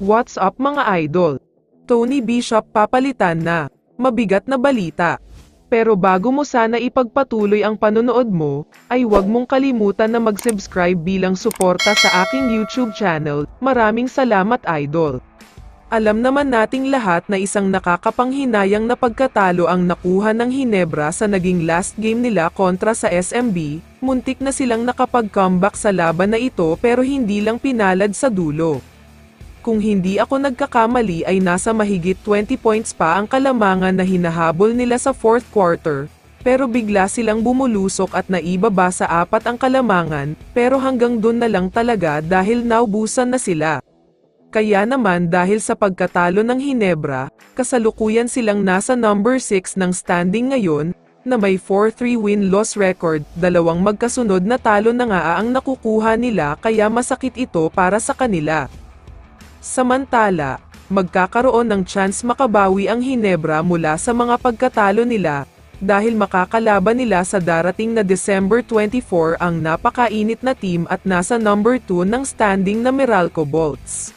What's up mga idol? Tony Bishop papalitan na. Mabigat na balita. Pero bago mo sana ipagpatuloy ang panonood mo, ay huwag mong kalimutan na mag-subscribe bilang suporta sa aking YouTube channel. Maraming salamat idol. Alam naman nating lahat na isang nakakapanghinayang na pagkatalo ang nakuha ng Hinebra sa naging last game nila kontra sa SMB. Muntik na silang nakapag-comeback sa laban na ito pero hindi lang pinalad sa dulo. Kung hindi ako nagkakamali ay nasa mahigit 20 points pa ang kalamangan na hinahabol nila sa fourth quarter, pero bigla silang bumulusok at naibaba sa 4 ang kalamangan, pero hanggang doon na lang talaga dahil naubusan na sila. Kaya naman dahil sa pagkatalo ng Hinebra, kasalukuyan silang nasa number 6 ng standing ngayon, na may 4-3 win-loss record, 2 magkasunod na talo na nga ang nakukuha nila kaya masakit ito para sa kanila. Samantala, magkakaroon ng chance makabawi ang Hinebra mula sa mga pagkatalo nila, dahil makakalaban nila sa darating na December 24 ang napakainit na team at nasa number 2 ng standing na Meralco Bolts.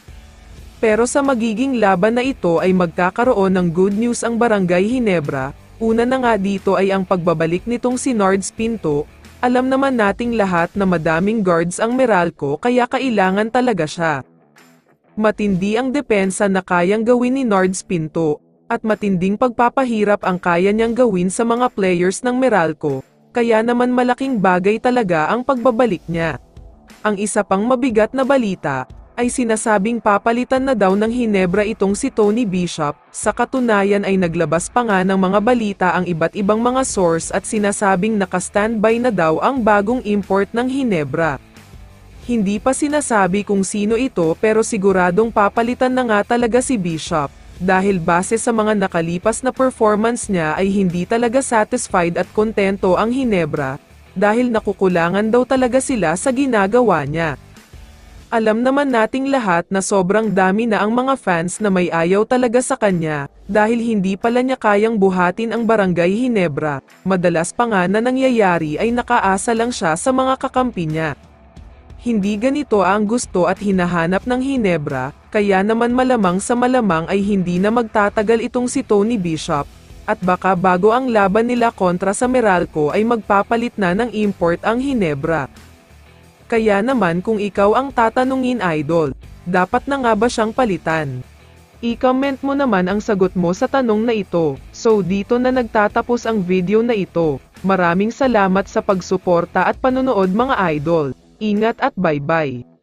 Pero sa magiging laban na ito ay magkakaroon ng good news ang Barangay Hinebra. Una na nga dito ay ang pagbabalik nitong si Nards Pinto. Alam naman nating lahat na madaming guards ang Meralco kaya kailangan talaga siya. Matindi ang depensa na kayang gawin ni Nards Pinto, at matinding pagpapahirap ang kaya niyang gawin sa mga players ng Meralco, kaya naman malaking bagay talaga ang pagbabalik niya. Ang isa pang mabigat na balita, ay sinasabing papalitan na daw ng Hinebra itong si Tony Bishop, sa katunayan ay naglabas pa nga ng mga balita ang iba't ibang mga source at sinasabing naka-standby na daw ang bagong import ng Hinebra. Hindi pa sinasabi kung sino ito pero siguradong papalitan na nga talaga si Bishop, dahil base sa mga nakalipas na performance niya ay hindi talaga satisfied at kontento ang Hinebra, dahil nakukulangan daw talaga sila sa ginagawa niya. Alam naman nating lahat na sobrang dami na ang mga fans na may ayaw talaga sa kanya, dahil hindi pala niya kayang buhatin ang Barangay Hinebra, madalas pa nga na nangyayari ay nakaasa lang siya sa mga kakampi niya. Hindi ganito ang gusto at hinahanap ng Hinebra, kaya naman malamang sa malamang ay hindi na magtatagal itong si Tony Bishop, at baka bago ang laban nila kontra sa Meralco ay magpapalit na ng import ang Hinebra. Kaya naman kung ikaw ang tatanungin idol, dapat na nga ba siyang palitan? I-comment mo naman ang sagot mo sa tanong na ito. So dito na nagtatapos ang video na ito. Maraming salamat sa pagsuporta at panonood mga idol. Ingat at bye-bye.